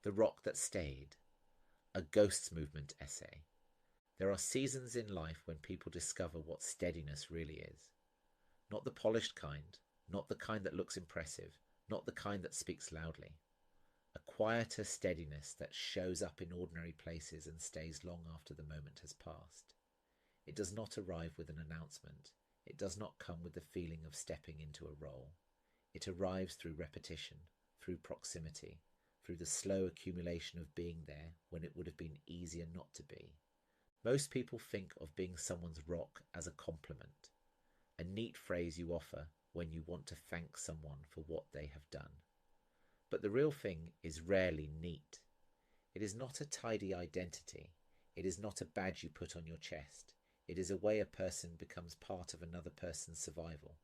The Rock That Stayed, a Ghosts Movement essay. There are seasons in life when people discover what steadiness really is. Not the polished kind, not the kind that looks impressive, not the kind that speaks loudly. A quieter steadiness that shows up in ordinary places and stays long after the moment has passed. It does not arrive with an announcement. It does not come with the feeling of stepping into a role. It arrives through repetition, through proximity, through the slow accumulation of being there when it would have been easier not to be. Most people think of being someone's rock as a compliment, a neat phrase you offer when you want to thank someone for what they have done. But the real thing is rarely neat. It is not a tidy identity. It is not a badge you put on your chest. It is a way a person becomes part of another person's survival.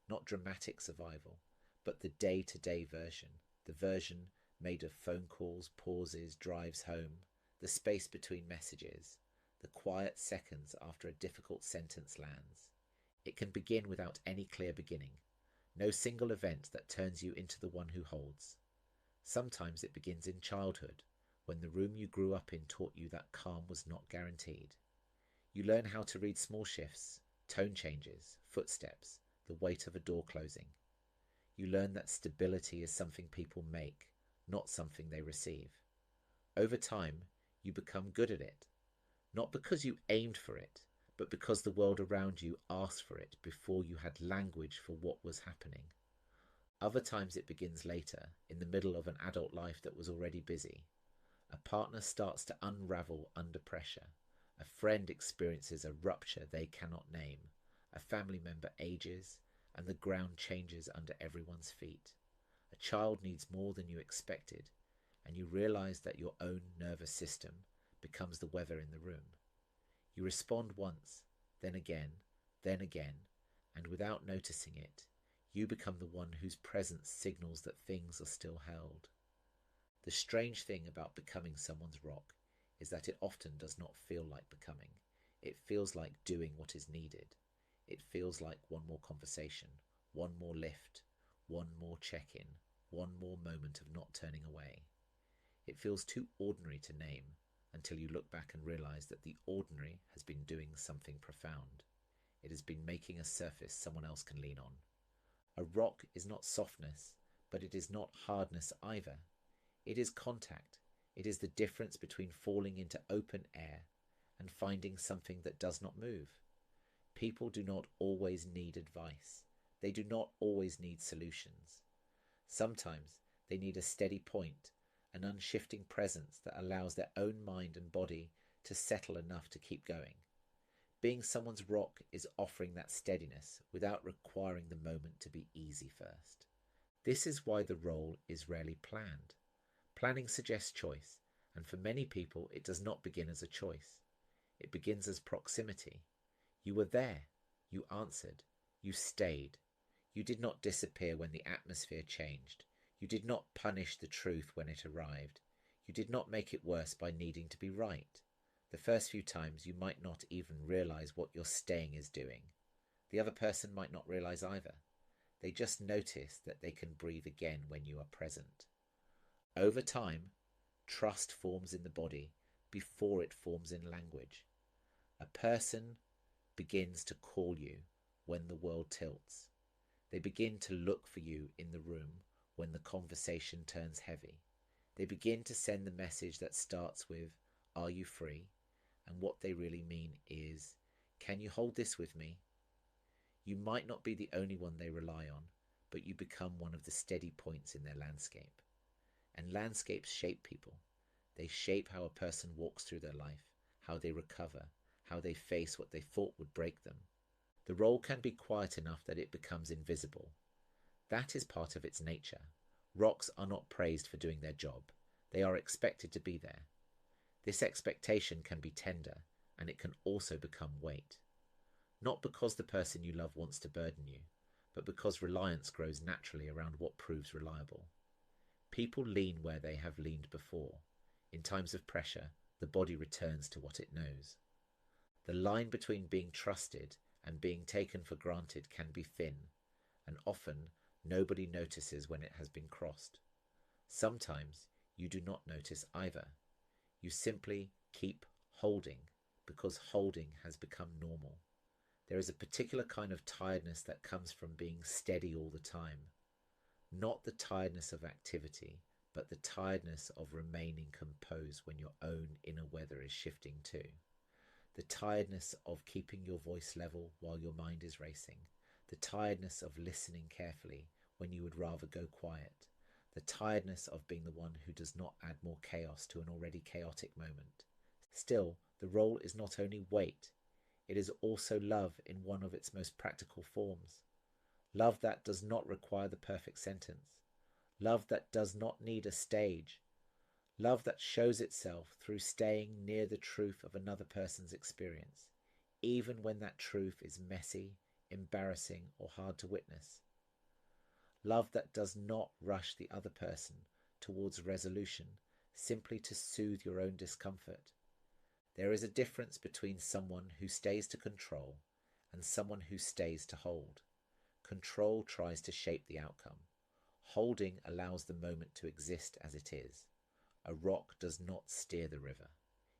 Not dramatic survival, but the day-to-day version. The version made of phone calls, pauses, drives home, the space between messages, the quiet seconds after a difficult sentence lands. It can begin without any clear beginning. No single event that turns you into the one who holds. Sometimes it begins in childhood, when the room you grew up in taught you that calm was not guaranteed. You learn how to read small shifts, tone changes, footsteps, the weight of a door closing. You learn that stability is something people make, not something they receive. Over time, you become good at it, not because you aimed for it, but because the world around you asked for it before you had language for what was happening. Other times it begins later, in the middle of an adult life that was already busy. A partner starts to unravel under pressure. A friend experiences a rupture they cannot name. A family member ages, and the ground changes under everyone's feet. A child needs more than you expected, and you realize that your own nervous system becomes the weather in the room. You respond once, then again, and without noticing it, you become the one whose presence signals that things are still held. The strange thing about becoming someone's rock is that it often does not feel like becoming. It feels like doing what is needed. It feels like one more conversation, one more lift, one more check-in, one more moment of not turning away. It feels too ordinary to name until you look back and realize that the ordinary has been doing something profound. It has been making a surface someone else can lean on. A rock is not softness, but it is not hardness either. It is contact. It is the difference between falling into open air and finding something that does not move. People do not always need advice. They do not always need solutions. Sometimes they need a steady point, an unshifting presence that allows their own mind and body to settle enough to keep going. Being someone's rock is offering that steadiness without requiring the moment to be easy first. This is why the role is rarely planned. Planning suggests choice, and for many people it does not begin as a choice. It begins as proximity. You were there, you answered, you stayed. You did not disappear when the atmosphere changed. You did not punish the truth when it arrived. You did not make it worse by needing to be right. The first few times you might not even realize what your staying is doing. The other person might not realize either. They just notice that they can breathe again when you are present. Over time, trust forms in the body before it forms in language. A person begins to call you when the world tilts. They begin to look for you in the room when the conversation turns heavy. They begin to send the message that starts with, "Are you free?" And what they really mean is, "Can you hold this with me?" You might not be the only one they rely on, but you become one of the steady points in their landscape. And landscapes shape people. They shape how a person walks through their life, how they recover, how they face what they thought would break them. The role can be quiet enough that it becomes invisible. That is part of its nature. Rocks are not praised for doing their job. They are expected to be there. This expectation can be tender, and it can also become weight. Not because the person you love wants to burden you, but because reliance grows naturally around what proves reliable. People lean where they have leaned before. In times of pressure, the body returns to what it knows. The line between being trusted and being taken for granted can be thin, and often nobody notices when it has been crossed. Sometimes you do not notice either. You simply keep holding because holding has become normal. There is a particular kind of tiredness that comes from being steady all the time. Not the tiredness of activity, but the tiredness of remaining composed when your own inner weather is shifting too. The tiredness of keeping your voice level while your mind is racing. The tiredness of listening carefully when you would rather go quiet. The tiredness of being the one who does not add more chaos to an already chaotic moment. Still, the role is not only weight, it is also love in one of its most practical forms. Love that does not require the perfect sentence. Love that does not need a stage. Love that shows itself through staying near the truth of another person's experience, even when that truth is messy, embarrassing, or hard to witness. Love that does not rush the other person towards resolution simply to soothe your own discomfort. There is a difference between someone who stays to control and someone who stays to hold. Control tries to shape the outcome. Holding allows the moment to exist as it is. A rock does not steer the river.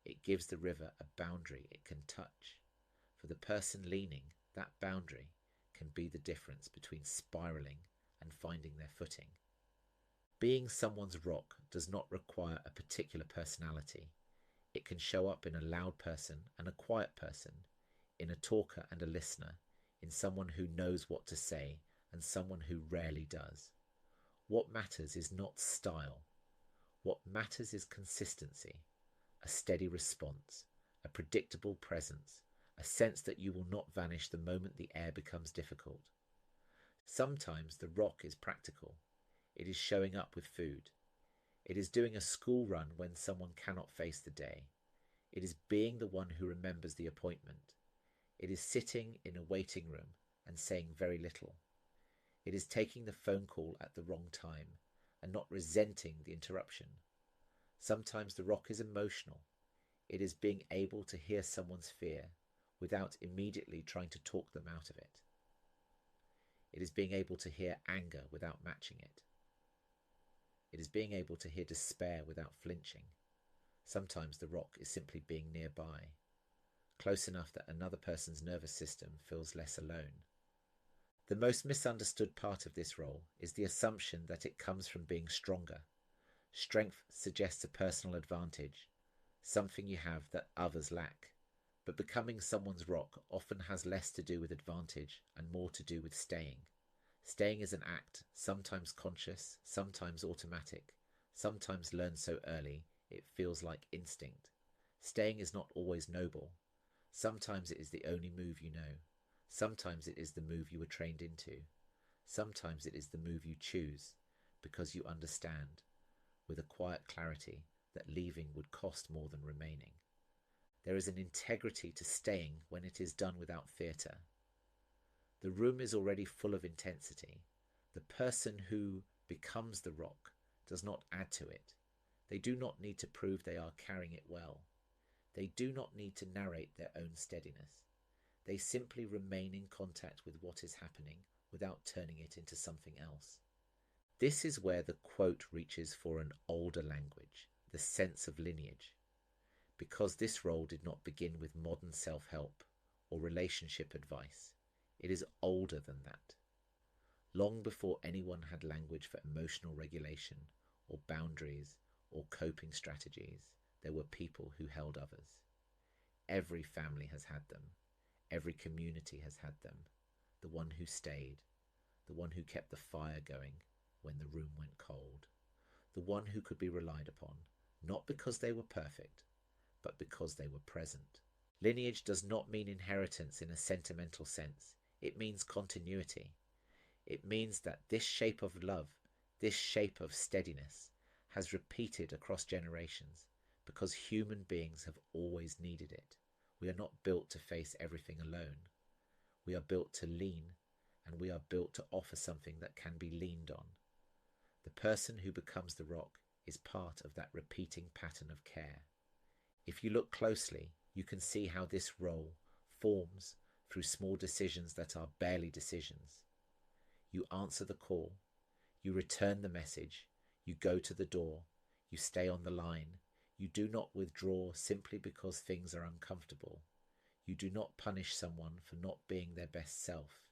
It gives the river a boundary it can touch. For the person leaning, that boundary can be the difference between spiraling and finding their footing. Being someone's rock does not require a particular personality. It can show up in a loud person and a quiet person, in a talker and a listener, in someone who knows what to say and someone who rarely does. What matters is not style. What matters is consistency, a steady response, a predictable presence, a sense that you will not vanish the moment the air becomes difficult. Sometimes the rock is practical. It is showing up with food. It is doing a school run when someone cannot face the day. It is being the one who remembers the appointment. It is sitting in a waiting room and saying very little. It is taking the phone call at the wrong time and not resenting the interruption. Sometimes the rock is emotional. It is being able to hear someone's fear without immediately trying to talk them out of it. It is being able to hear anger without matching it. It is being able to hear despair without flinching. Sometimes the rock is simply being nearby, close enough that another person's nervous system feels less alone. The most misunderstood part of this role is the assumption that it comes from being stronger. Strength suggests a personal advantage, something you have that others lack. But becoming someone's rock often has less to do with advantage and more to do with staying. Staying is an act, sometimes conscious, sometimes automatic, sometimes learned so early it feels like instinct. Staying is not always noble. Sometimes it is the only move you know. Sometimes it is the move you were trained into. Sometimes it is the move you choose because you understand, with a quiet clarity, that leaving would cost more than remaining. There is an integrity to staying when it is done without theatre. The room is already full of intensity. The person who becomes the rock does not add to it. They do not need to prove they are carrying it well. They do not need to narrate their own steadiness. They simply remain in contact with what is happening without turning it into something else. This is where the quote reaches for an older language, the sense of lineage. Because this role did not begin with modern self-help or relationship advice, it is older than that. Long before anyone had language for emotional regulation or boundaries or coping strategies, there were people who held others. Every family has had them. Every community has had them. The one who stayed, the one who kept the fire going when the room went cold, the one who could be relied upon, not because they were perfect, but because they were present. Lineage does not mean inheritance in a sentimental sense. It means continuity. It means that this shape of love, this shape of steadiness, has repeated across generations because human beings have always needed it. We are not built to face everything alone. We are built to lean, and we are built to offer something that can be leaned on. The person who becomes the rock is part of that repeating pattern of care. If you look closely, you can see how this role forms through small decisions that are barely decisions. You answer the call, you return the message, you go to the door, You stay on the line. You do not withdraw simply because things are uncomfortable. You do not punish someone for not being their best self.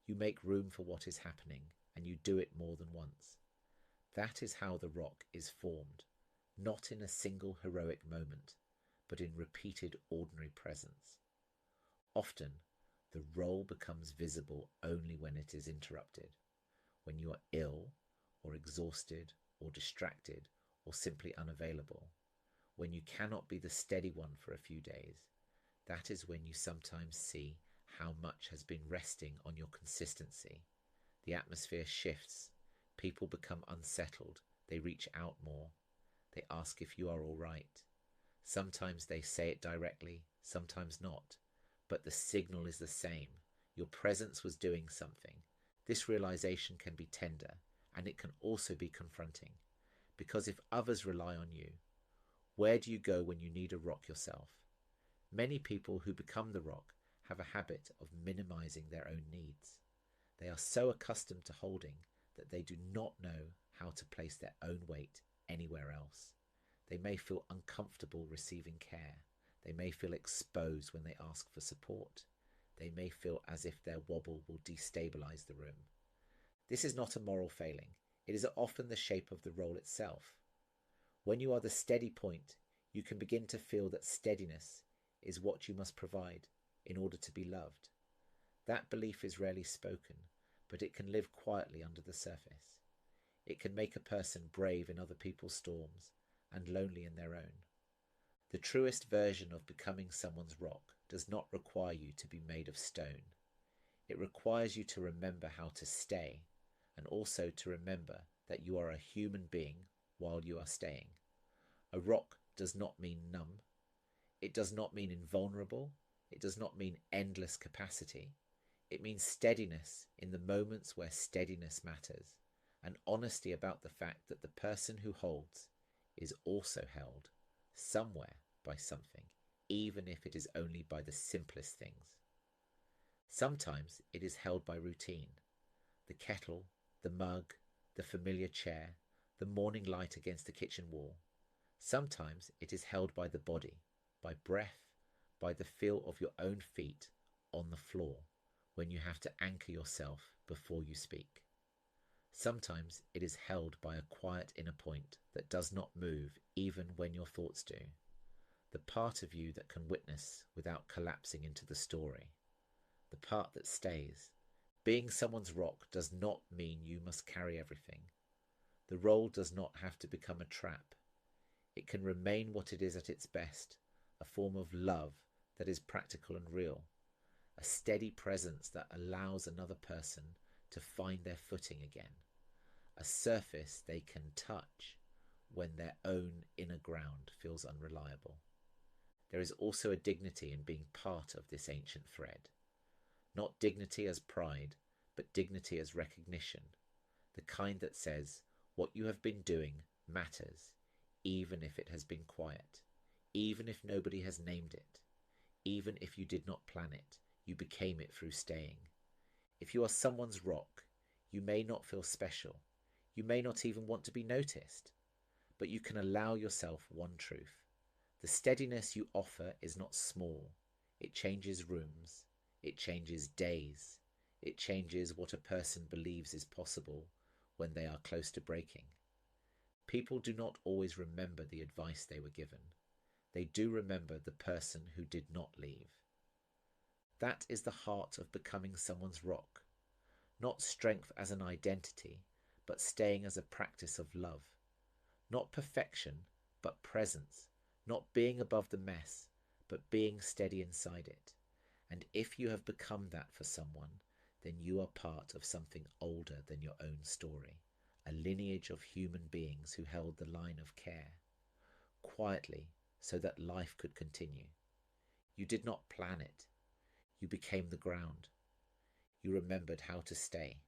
You make room for what is happening, and you do it more than once. That is how the rock is formed, not in a single heroic moment, but in repeated ordinary presence. Often, the role becomes visible only when it is interrupted, when you are ill, or exhausted, or distracted, or simply unavailable, when you cannot be the steady one for a few days. That is when you sometimes see how much has been resting on your consistency. The atmosphere shifts, people become unsettled, they reach out more, they ask if you are all right. Sometimes they say it directly, sometimes not, but the signal is the same. Your presence was doing something. This realization can be tender, and it can also be confronting, because if others rely on you, where do you go when you need a rock yourself? Many people who become the rock have a habit of minimizing their own needs. They are so accustomed to holding that they do not know how to place their own weight anywhere else. They may feel uncomfortable receiving care. They may feel exposed when they ask for support. They may feel as if their wobble will destabilize the room. This is not a moral failing. It is often the shape of the role itself. When you are the steady point, you can begin to feel that steadiness is what you must provide in order to be loved. That belief is rarely spoken, but it can live quietly under the surface. It can make a person brave in other people's storms and lonely in their own. The truest version of becoming someone's rock does not require you to be made of stone. It requires you to remember how to stay, and also to remember that you are a human being while you are staying. A rock does not mean numb. It does not mean invulnerable. It does not mean endless capacity. It means steadiness in the moments where steadiness matters, and honesty about the fact that the person who holds is also held somewhere by something, even if it is only by the simplest things. Sometimes it is held by routine, the kettle, the mug, the familiar chair, the morning light against the kitchen wall. Sometimes it is held by the body, by breath, by the feel of your own feet on the floor when you have to anchor yourself before you speak. Sometimes it is held by a quiet inner point that does not move even when your thoughts do. The part of you that can witness without collapsing into the story. The part that stays. Being someone's rock does not mean you must carry everything. The role does not have to become a trap. It can remain what it is at its best, a form of love that is practical and real, a steady presence that allows another person to find their footing again, a surface they can touch when their own inner ground feels unreliable. There is also a dignity in being part of this ancient thread. Not dignity as pride, but dignity as recognition, the kind that says what you have been doing matters, even if it has been quiet, even if nobody has named it, even if you did not plan it, you became it through staying. If you are someone's rock, you may not feel special, you may not even want to be noticed, but you can allow yourself one truth. The steadiness you offer is not small. It changes rooms. It changes days. It changes what a person believes is possible when they are close to breaking. People do not always remember the advice they were given. They do remember the person who did not leave. That is the heart of becoming someone's rock. Not strength as an identity, but staying as a practice of love. Not perfection, but presence. Not being above the mess, but being steady inside it. And if you have become that for someone, then you are part of something older than your own story, a lineage of human beings who held the line of care, quietly, so that life could continue. You did not plan it. You became the ground. You remembered how to stay.